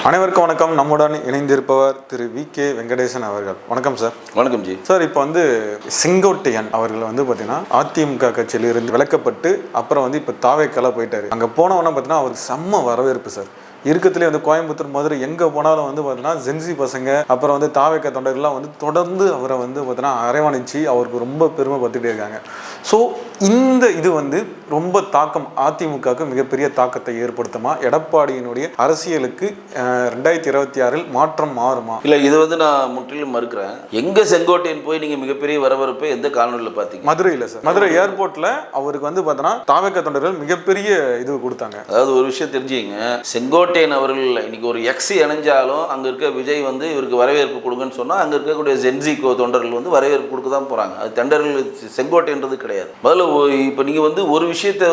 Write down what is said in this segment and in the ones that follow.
அனைவருக்கும் வணக்கம். நம்முடன் இணைந்திருப்பவர் திரு வி.கே. வெங்கடேசன் அவர்கள். வணக்கம் சார். வணக்கம் ஜி. சார், இப்போ செங்கோட்டையன் அவர்கள் பார்த்தீங்கன்னா அதிமுக கட்சியிலிருந்து விலக்கப்பட்டு அப்புறம் இப்போ தாவேக்கால போயிட்டாரு. அங்கே போனவொன்னே பார்த்தீங்கன்னா அவருக்கு செம்ம வரவேற்பு சார். இருக்கத்துலேயே கோயம்புத்தூர், மதுரை எங்கே போனாலும் பார்த்தீங்கன்னா ஜென்சி பசங்க அப்புறம் தாவேக்கா தொண்டர்கள்லாம் தொடர்ந்து அவரை பார்த்தீங்கன்னா அரவணைச்சு அவருக்கு ரொம்ப பெருமை படுத்திட்டே இருக்காங்க. ஸோ இந்த இது ரொம்ப தாக்கம் அதிமுகவுக்கு மிகப்பெரிய தாக்கத்தை ஏற்படுத்துமா? எடப்பாடியினுடைய அரசியலுக்கு 2026 மாற்றம் மாறுமா? இல்லை, இது நான் முற்றிலும் மறுக்கிறேன். எங்கே செங்கோட்டையன் போய் நீங்கள் மிகப்பெரிய வரவேற்பை எந்த காணொலியில் பார்த்தீங்க? மதுரையில் சார். மதுரை ஏர்போர்ட்டில் அவருக்கு பார்த்தீங்கன்னா தாவேக்கா தொண்டர்கள் மிகப்பெரிய இது கொடுத்தாங்க. அதாவது ஒரு விஷயம் தெரிஞ்சுங்க, செங்கோட்டையன் அவர்கள் இன்னைக்கு ஒரு எக்ஸ் இணைஞ்சாலும் அங்கே இருக்க விஜய் இவருக்கு வரவேற்பு கொடுங்கன்னு சொன்னால் அங்கே இருக்கக்கூடிய ஜென்சி தொண்டர்கள் வரவேற்பு கொடுக்க தான் போகிறாங்க. அது தொண்டர்கள் செங்கோட்டைன்றது கிடையாது. முதல்ல இப்போ நீங்கள் ஒரு விஷயத்தை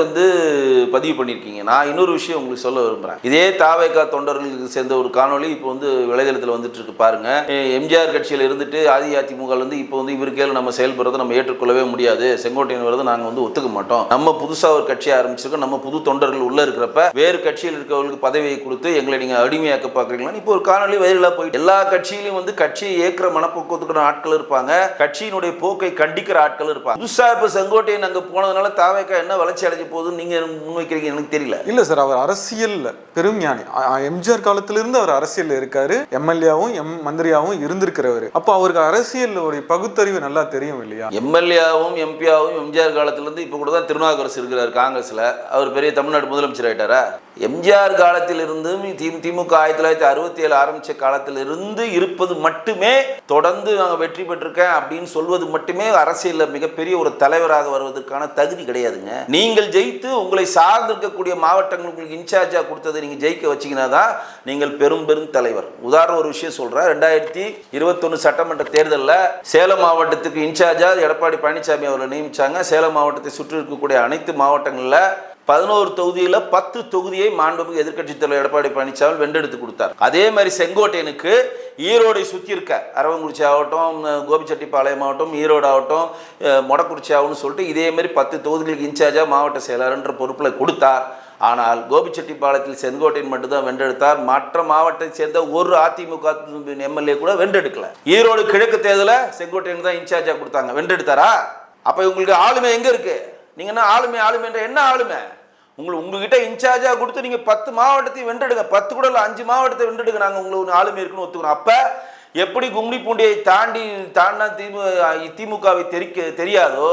பதிவு பண்ணியிருக்கீங்க. நான் இன்னொரு விஷயம் உங்களுக்கு சொல்ல விரும்புகிறேன். இதே தாவேக்கா தொண்டர்களுக்கு சேர்ந்த ஒரு காணொலி இப்போ விளைதளத்தில் வந்துட்டு இருக்கு பாருங்க. எம்ஜிஆர் கட்சியில் இருந்துட்டு அதிமுக இப்போ இவருக்கே நம்ம செயல்படுறதை நம்ம ஏற்றுக்கொள்ளவே முடியாது, செங்கோட்டையன் வரதை நாங்கள் ஒத்துக்க மாட்டோம், நம்ம புதுசாக ஒரு கட்சியை ஆரம்பிச்சிருக்கோம், நம்ம புது தொண்டர்கள் உள்ள இருக்கிறப்ப வேறு கட்சியில் இருக்கிறவர்களுக்கு பதவியை கொடுத்து எங்களை நீங்கள் அடிமையாக்க பார்க்குறீங்களா? இப்போ ஒரு காணொலி வைரலாக போயிட்டு எல்லா கட்சியிலையும் கட்சியை ஏற்கிற மனப்போக்கத்துக்கான ஆட்கள் இருப்பாங்க, கட்சியினுடைய போக்கை கண்டிக்கிற ஆட்கள் இருப்பாங்க. புதுசா இப்போ செங்கோட்டையன் அங்கே போனதுனால தாவேக்கா என்ன வளர்ச்சி அடைஞ்ச போகுதுன்னு நீங்க முன்வைக்கிறீங்க எனக்கு தெரியல. இல்ல சார், அவர் அரசியல் பெரும் ஞானி. எம்ஜிஆர் காலத்திலிருந்து அவர் அரசியல் இருக்காரு, எம்எல்ஏவும் மந்திரியாவும் இருந்திருக்கிறவர். அப்போ அவருக்கு அரசியல் பகுத்தறிவு நல்லா தெரியும் இல்லையா? எம்எல்ஏவும் எம்பியாவும் எம்ஜிஆர் காலத்திலிருந்து இப்போ கூட தான் திருநாவுக்கரசு இருக்கிறார் காங்கிரஸ்ல. அவர் பெரிய தமிழ்நாடு முதலமைச்சர் ஆயிட்டாரா? எம்ஜிஆர் காலத்திலிருந்து திமுக 1967 ஆரம்பிச்ச காலத்திலிருந்து இருப்பது மட்டுமே தொடர்ந்து நாங்கள் வெற்றி பெற்றிருக்கேன் அப்படின்னு சொல்வது மட்டுமே அரசியலில் மிகப்பெரிய ஒரு தலைவராக வருவதற்கான தகுதி கிடையாதுங்க. நீங்கள் ஜெயித்து உங்களை சார்ந்திருக்கக்கூடிய மாவட்டங்கள் உங்களுக்கு இன்சார்ஜா கொடுத்ததை நீங்க ஜெயிக்க வச்சீங்கன்னா தான் நீங்கள் பெரும் தலைவர். உதாரணம் ஒரு விஷயம் சொல்றேன். 2021 சட்டமன்ற தேர்தலில் சேலம் மாவட்டத்துக்கு இன்சார்ஜா எடப்பாடி பழனிசாமி அவர்களை நியமிச்சாங்க. சேலம் மாவட்டத்தை சுற்றி இருக்கக்கூடிய அனைத்து மாவட்டங்களில் 11 தொகுதியில் 10 தொகுதியை மாண்புமிகு எதிர்க்கட்சி தலைவர் எடப்பாடி பழனிசாமி வென்றெடுத்து கொடுத்தார். அதே மாதிரி செங்கோட்டையனுக்கு ஈரோடை சுற்றி இருக்க அரவங்குறிச்சி ஆகட்டும், கோபிச்செட்டிப்பாளையம் ஆகட்டும், ஈரோடு ஆகட்டும், மொடக்குறிச்சி ஆகணும்னு சொல்லிட்டு இதே மாதிரி 10 தொகுதிகளுக்கு இன்சார்ஜா மாவட்ட செயலாளர் பொறுப்பில் கொடுத்தார். ஆனால் கோபிச்செட்டிப்பாளையத்தில் செங்கோட்டையன் மட்டும்தான் வென்றெடுத்தார். மற்ற மாவட்டத்தை சேர்ந்த ஒரு அதிமுக எம்எல்ஏ கூட வென்றெடுக்கல. ஈரோடு கிழக்கு தேர்தலில் செங்கோட்டையன் தான் இன்சார்ஜா கொடுத்தாங்க, வென்றெடுத்தாரா? அப்ப உங்களுக்கு ஆளுமை எங்க இருக்கு? நீங்க என்ன ஆளுமை என்ன ஆளுமை? உங்ககிட்ட இன்சார்ஜா கொடுத்து நீங்க 10 மாவட்டத்தை வென்றெடுங்க, 10 கூட 5 மாவட்டத்தை வென்றெடுங்க, நாங்க உங்களுக்கு ஆளுமை இருக்குன்னு ஒத்துக்கணும். அப்ப எப்படி கும்மிடி பூண்டியை தாண்டினா திமுகவை தெரியாதோ,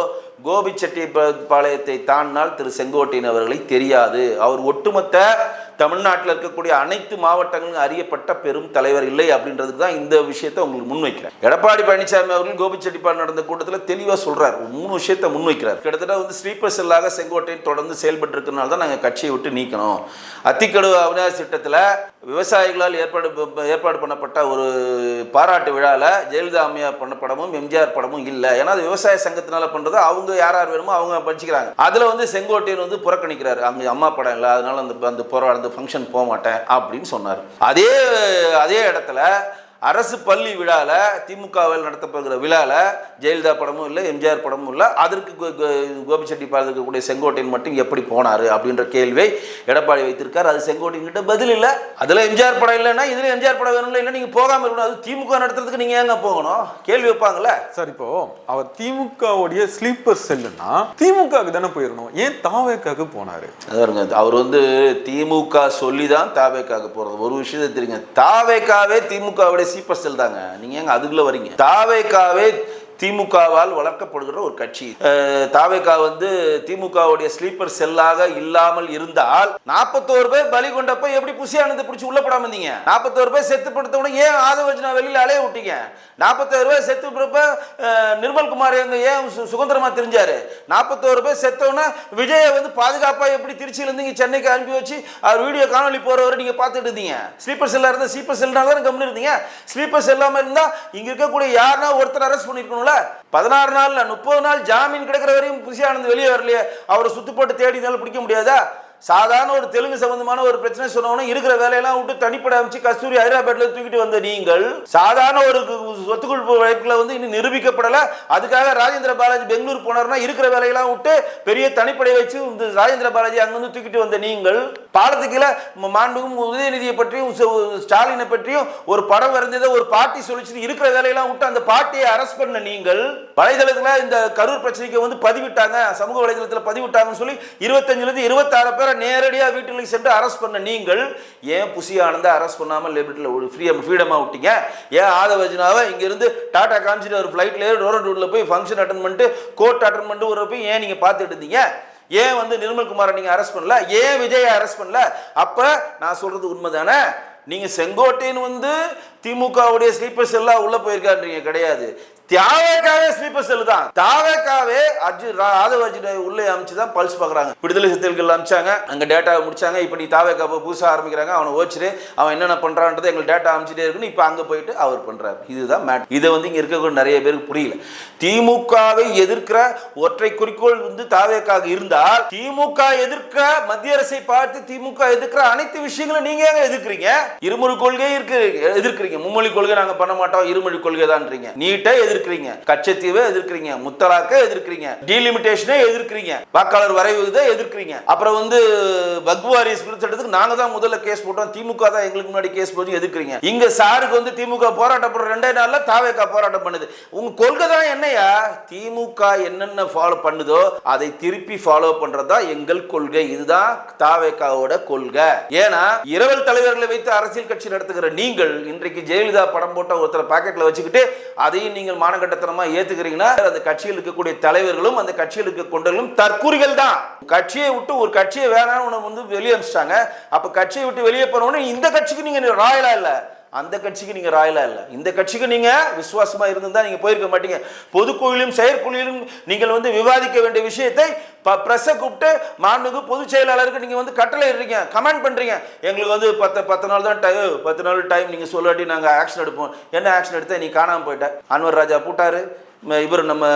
கோபிச்செட்டிப்பாளையத்தை தாண்டினால் திரு செங்கோட்டையன் அவர்களை தெரியாது. அவர் ஒட்டுமொத்த தமிழ்நாட்டில் இருக்கக்கூடிய அனைத்து மாவட்டங்களும் அறியப்பட்ட பெரும் தலைவர் இல்லை அப்படின்றதுக்கு தான் இந்த விஷயத்தை உங்களுக்கு முன்வைக்கிறேன். எடப்பாடி பழனிசாமி அவர்கள் கோபிச்செட்டிப்பாளையம் நடந்த கூட்டத்தில் தெளிவாக சொல்றார், 3 விஷயத்தை முன்வைக்கிறார். கிட்டத்தட்ட ஸ்லீப்பர் செல்லாக செங்கோட்டையன் தொடர்ந்து செயல்பட்டு இருக்கிறனால தான் நாங்கள் கட்சியை விட்டு நீக்கணும். அத்திக்கடவு அவிநாசி திட்டத்தில் விவசாயிகளால் ஏற்பாடு பண்ணப்பட்ட ஒரு பாராட்டு விழாவில் ஜெயலலிதா அம்மையார் பண்ண படமும் எம்ஜிஆர் படமும் இல்லை. ஏன்னா அது விவசாய சங்கத்தினால பண்றது, அவங்க யார் வேணுமோ அவங்க படிச்சுக்கிறாங்க. அதுல செங்கோட்டையன் புறக்கணிக்கிறாரு, அங்க அம்மா படம் இல்லை, அதனால அந்த போராட ஃபங்க்ஷன் போக மாட்டேன் அப்படின்னு சொன்னார். அதே இடத்துல அரசு பள்ளி விழாவில் திமுகவில் நடத்தப்படுகிற விழாவில் ஜெயலலிதா படமும் இல்லை, எம்ஜிஆர் படமும் இல்லை. அதற்கு கோபிச்செட்டிப்பாளையத்தில் இருக்கக்கூடிய செங்கோட்டையன் மட்டும் எப்படி போனார் அப்படின்ற கேள்வியை எடப்பாடி வைத்திருக்கார். அது செங்கோட்டையன் கிட்ட பதில் இல்லை. அதில் எம்ஜிஆர் படம் இல்லைன்னா இதில் எம்ஜிஆர் படம் வேணும் இல்லை, நீங்கள் போகாமல் இருக்கணும். அது திமுக நடத்துறதுக்கு நீங்கள் ஏங்க போகணும்? கேள்வி வைப்பாங்கல்ல சார். இப்போ அவர் திமுகவுடைய ஸ்லீப்பர் செல்லுன்னா திமுகவுக்கு தானே போயிடணும், ஏன் தாவேக்காவுக்கு போனார்? அதாருங்க, அவர் திமுக சொல்லி தான் தாவேக்காவுக்கு போகிறது. ஒரு விஷயத்தை தெரியுங்க, தாவேக்காவே திமுகவுடைய சீப்பர் செல் தாங்க. நீங்க ஏங்க அதுக்குள்ள வரீங்க? தாவேக்காவே திமுகவால் வளர்க்கப்படுகிற ஒரு கட்சி. தாவேகா திமுகவுடைய ஸ்லீப்பர் செல்லாக இல்லாமல் இருந்தால் 41 பேர் பலி கொண்டப்ப எப்படி புசியானதை பிடிச்சி உள்ள போடாம இருந்தீங்க? 41 பேர் செத்து படுத்தவன ஏன் ஆதவஜனா வெளியில அலைய விட்டீங்க? 41 பேர் செத்து போறப்ப நிர்மல்குமார் ஏன் சுதந்திரமா தெரிஞ்சாரு? 41 பேர் செத்தவன விஜய பாதுகாப்பா எப்படி திருச்சியில இருந்து சென்னைக்கு அனுப்பி வச்சு அவர் வீடியோ காணொலி போறவரை நீங்க பார்த்துட்டு இருந்தீங்க. ஸ்லீப்பர் செல்லா இருந்தா ஸ்லீப்பர் செல்னால தான் கம்முன்னு இருந்தீங்க. ஸ்லீப்பர் செல்லாம இருந்தா இங்க இருக்கக்கூடிய யாருன்னா ஒருத்தர் அரெஸ்ட் பண்ணிருக்கணும். 16 நாள் 30 நாள் ஜாமீன் கிடைக்கிற வரையும் புசியானந்த் வெளியே வரலையே, அவரை சுத்து போட்டு தேடினாலும் பிடிக்க முடியாதா? சாதாரண ஒரு தெலுங்கு சம்பந்தமான ஒரு பிரச்சனை சொன்னவன இருக்கிற வேலையெல்லாம் விட்டு தனிப்படை அமைச்சு கஸ்தூரி ஹைதராபாத்ல தூக்கிட்டு வந்த நீங்கள் சாதாரண ஒரு சொத்துக்குழு வழக்குல வந்து இன்னும் நிரூபிக்கப்படல, அதுக்காக ராஜேந்திர பாலாஜி பெங்களூர் போனார்னா இருக்கிற வேலையெல்லாம் விட்டு பெரிய தனிப்படை வச்சு இந்த ராஜேந்திர பாலாஜி அங்கிருந்து தூக்கிட்டு வந்த நீங்கள் பாலத்துக்குள்ள மாண்புக்கும் உதயநிதியை பற்றியும் ஸ்டாலினை பற்றியும் ஒரு படம் வரைஞ்சதை ஒரு பார்ட்டி சொல்லிச்சு இருக்கிற வேலையெல்லாம் விட்டு அந்த பார்ட்டியை அரெஸ்ட் பண்ண நீங்கள் வலைதளத்துல இந்த கரூர் பிரச்சனைக்கு வந்து பதிவிட்டாங்க, சமூக வலைதளத்தில் பதிவிட்டாங்கன்னு சொல்லி 25 இருந்து 26 பேரை நேரடியா வீட்டுக்கு சென்று அரெஸ்ட் பண்ண நீங்கள் ஏன் புசி ஆனந்த அரெஸ்ட் பண்ணாமல் ஃப்ரீடமா விட்டீங்க? ஏன் ஆதவஜனாவை இங்க இருந்து டாடா காமிச்சிட்டு ஒரு ஃபிளைட்ல டோரண்டூர்ல போய் ஃபங்க்ஷன் அட்டன் பண்ணிட்டு கோர்ட் அட்டன் பண்ணிட்டு ஒரு போய் ஏன் நீங்க பார்த்துட்டு இருந்தீங்க? ஏன் வந்து நிர்மல்குமாரை நீங்க அரெஸ்ட் பண்ணல? ஏன் விஜயை அரெஸ்ட் பண்ணல? அப்ப நான் சொல்றது உண்மைதானே? நீங்க செங்கோட்டையன் வந்து திமுகவுடைய ஸ்லீப்பர் செல்லா உள்ள போயிருக்கான்றீங்க, கிடையாது. தியாகக்காவே ஸ்லீப்பர் செல் தான். தாவக்காவே ஆதவ அர்ஜுனை உள்ளே அமைச்சுதான் பல்ஸ் பாக்குறாங்க. விடுதலை சிறுத்தைகள் அமைச்சாங்க, அங்க டேட்டாவை முடிச்சாங்க. இப்ப நீ தாவக்கா புதுசா ஆரம்பிக்கிறாங்க, அவனை ஓச்சிரு, அவன் என்னென்ன பண்றான்றது எங்களுக்கு டேட்டா அமைச்சிட்டே இருக்குன்னு இப்ப அங்க போயிட்டு அவர் பண்றாரு. இதுதான் மேட். இதை வந்து இங்க இருக்கக்கூடிய நிறைய பேருக்கு புரியல. திமுகவை எதிர்க்கிற ஒற்றை குறிக்கோள் வந்து தாவக்காக இருந்தால், திமுக எதிர்க்க மத்திய அரசை பார்த்து திமுக எதிர்க்கிற அனைத்து விஷயங்களும் நீங்க எதிர்க்கிறீங்க. இருமொழி கொள்கை எதிர்க்கிறீங்க, மும்மொழி கொள்கை நாங்க பண்ண மாட்டோம், இருமொழி கொள்கை தான் நீட்டை எதிர்க்கிறீங்க, கச்சத்தீவை எதிர்க்கிறீங்க, முத்தலாக்க எதிர்க்கிறீங்க, டீலிமிட்டேஷனை எதிர்க்கிறீங்க, வாக்காளர் வரைவுதை எதிர்க்கிறீங்க. அப்புறம் வந்து வக்வாரி சட்டத்துக்கு நாங்க தான் முதல்ல கேஸ் போட்டோம், திமுக தான் எங்களுக்கு முன்னாடி கேஸ் போட்டு எதிர்க்கிறீங்க. இங்க சாருக்கு வந்து திமுக போராட்டம் பண்ற 2 நாள்ல தாவேகா போராட்டம் பண்ணுது. உங்க கொள்கை தான் என்னையா? திமுக என்னென்ன ஃபாலோ பண்ணுதோ அதை திருப்பி ஃபாலோ பண்றதா எங்கள் கொள்கை. இதுதான் தாவேகாவோட கொள்கை. ஏன்னா இரவல் தலைவர்களை வைத்து அரசியல் கட்சி நடத்துகிற நீங்கள் இன்றைக்கு ஜெயலலிதா படம் போட்ட ஒருத்தர் பாக்கெட்ல வச்சுக்கிட்டு அதையும் நீங்கள் மானகட்டத்தனமா ஏத்துக்கிறீங்கன்னா அந்த கட்சியில் இருக்கக்கூடிய தலைவர்களும் அந்த கட்சியில் இருக்க கொண்டர்களும் தற்கூரிகள் தான். கட்சியை விட்டு ஒரு கட்சியை வேணாம்னு வந்து வெளியே அனுப்பிச்சிட்டாங்க. அப்ப கட்சியை விட்டு வெளியே போனோன்னு இந்த கட்சிக்கு நீங்க ராயலா இல்ல, அந்த கட்சிக்கு நீங்க ராயலா இல்ல, இந்த கட்சிக்கு நீங்க விசுவாசமா இருந்தா நீங்க போயிருக்க மாட்டீங்க. பொதுக்குழுவிலும் செயற்குழுவிலும் நீங்கள் வந்து விவாதிக்க வேண்டிய விஷயத்தை பிரஸை கூப்பிட்டு மாண்புமிகு பொதுச் செயலாளருக்கு நீங்க வந்து கட்டளை இடுறீங்க, கமெண்ட் பண்றீங்க. எங்களுக்கு வந்து 10 நாள் தான் 10 நாள் டைம் நீங்க சொல்லாட்டி நாங்க ஆக்ஷன் எடுப்போம். என்ன ஆக்ஷன் எடுத்த? நீ காணாம போயிட்ட. அன்வர் ராஜா பூட்டாரு, இவர் நம்ம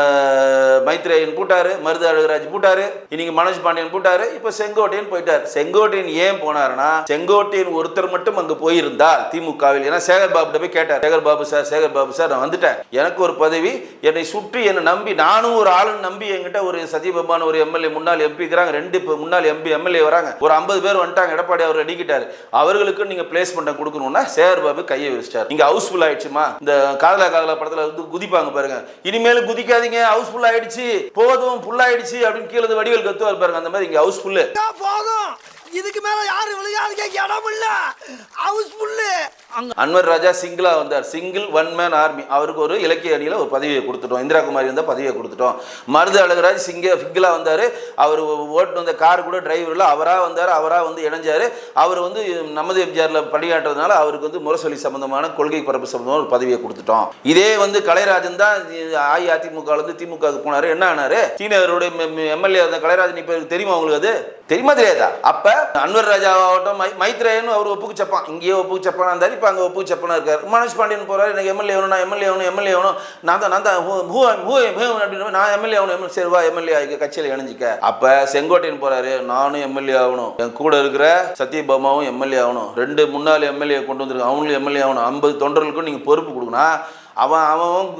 மைத்ரேயன் பூட்டாரு, மருது அழகராஜ் பூட்டாரு, இன்னைக்கு மனோஜ் பாண்டியன் பூட்டாரு, இப்ப செங்கோட்டையன் போயிட்டார். செங்கோட்டையன் ஏன் போனாருன்னா, செங்கோட்டையன் ஒருத்தர் மட்டும் அங்க போயிருந்தால் திமுகவில், ஏன்னா சேகர் பாபு போய் கேட்டார், சேகர் பாபு சார் நான் வந்துட்டேன், எனக்கு ஒரு பதவி, என்னை சுற்றி என்னை நம்பி நானும் ஒரு ஆளுன்னு நம்பி என்கிட்ட ஒரு சத்யபாபான ஒரு எம்எல்ஏ முன்னாள் எம்பி இருக்கிறாங்க, 2 முன்னாள் எம்எல்ஏ வராங்க, ஒரு 50 பேர் வந்துட்டாங்க, எடப்பாடி அவர் அடிக்கிட்டாரு, அவர்களுக்கு நீங்க பிளேஸ்மெண்ட் கொடுக்கணும்னா சேகர் பாபு கையை விரிச்சிட்டார். இங்க ஹவுஸ்ஃபுல் ஆயிடுச்சுமா. இந்த காதலா படத்துல வந்து குதிப்பாங்க பாருங்க, இனிமேல் குதிக்காதீங்க, ஹவுஸ்ஃபுல் ஆயிடுச்சு, போதும் ஃபுல் ஆயிடுச்சு அப்படின்னு கீழே வடிவேல் கத்துவார் பாருங்க, அந்த மாதிரி இங்க ஹவுஸ்ஃபுல் போதும், இதுக்கு மேல யாரு விளையாடுங்க இடம் இல்ல, ஹவுஸ்ஃபுல். அன்வர் ராஜா சிங்கிளா வந்தார், சிங்கிள் ஒன் மேன் ஆர்மி, அவருக்கு ஒரு இலக்கிய அணியில ஒரு பதவியை கொடுத்துட்டோம், இந்திரா குமாரி வந்த பதவியை கொடுத்துட்டோம். மருது அழகராஜ் சிங்கிளா வந்தாரு, அவர் ஓட்டு வந்த கார் கூட டிரைவர்ல அவரா வந்தாரு, அவரா வந்து இணைஞ்சாரு. அவர் வந்து நமது எம்ஜிஆர்ல பணியாற்றதுனால அவருக்கு வந்து முரசொலி சம்பந்தமான கொள்கை பரப்பு சம்பந்தமான ஒரு பதவியை கொடுத்துட்டோம். இதே வந்து கலைராஜன் தான் அஇஅதிமுக வந்து திமுக போனாரு, என்ன ஆனாரு? சீனியருடைய எம்எல்ஏ கலைராஜன் இப்ப தெரியுமா உங்களுக்கு? அது தெரியுமா தெரியாதா? அப்ப அன்வர் ராஜா ஆகட்டும், மைத்ரேயன் அவர் ஒப்புக்கு சப்பான், இங்கேயே ஒப்புக்கு சப்பானா இருந்தாரு, இப்ப அங்க ஒப்புக்கு சப்பானா இருக்காரு. மனோஜ் பாண்டியன் போறாரு, எனக்கு எம்எல்ஏ வேணும், நான் எம்எல்ஏ வேணும், நான் தான் அப்படின்னு நான் எம்எல்ஏ ஆகணும், சரி வா எம்எல்ஏ கட்சியில இணைஞ்சிக்க. அப்ப செங்கோட்டையன் போறாரு, நானும் எம்எல்ஏ ஆகணும், என் கூட இருக்கிற சத்யபாமாவும் எம்எல்ஏ ஆகணும், 2 முன்னாள் எம்எல்ஏ கொண்டு வந்துருக்கு, அவங்களும் எம்எல்ஏ ஆகணும், 50 தொண்டர்களுக்கும் நீங்க பொறுப்பு கொடுக்கணும். அவன்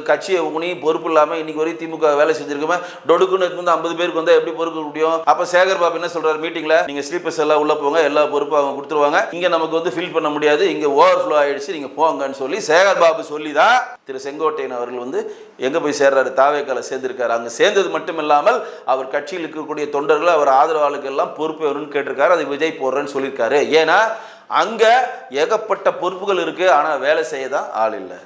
கட்சியை உனி பொறுப்பு இல்லாமல் இன்னைக்கு வரைக்கும் திமுக வேலை செஞ்சிருக்கோமே, டொடுக்குன்னு வந்து 50 பேருக்கு வந்தால் எப்படி பொறுப்பு முடியும்? அப்போ சேகர் பாபு என்ன சொல்றாரு மீட்டிங்ல, நீங்க ஸ்லீப்பர்ஸ் எல்லாம் உள்ள போங்க, எல்லா பொறுப்பும் அவங்க கொடுத்துருவாங்க, இங்க நமக்கு வந்து ஃபில் பண்ண முடியாது, இங்க ஓவர்ஃப்ளோ ஆயிடுச்சு, நீங்க போங்கன்னு சொல்லி சேகர் பாபு சொல்லிதான் திரு செங்கோட்டையன் அவர்கள் வந்து எங்க போய் சேர்றாரு, தாவேக்கால சேர்ந்திருக்காரு. அங்க சேர்ந்தது மட்டும் இல்லாமல் அவர் கட்சியில் இருக்கக்கூடிய தொண்டர்கள், அவர் ஆதரவாளர்கள் எல்லாம் பொறுப்பு வரும்னு கேட்டிருக்காரு, அது விஜய் போடுறேன்னு சொல்லியிருக்காரு. ஏன்னா அங்க ஏகப்பட்ட பொறுப்புகள் இருக்கு, ஆனா வேலை செய்ய தான் ஆள் இல்லை.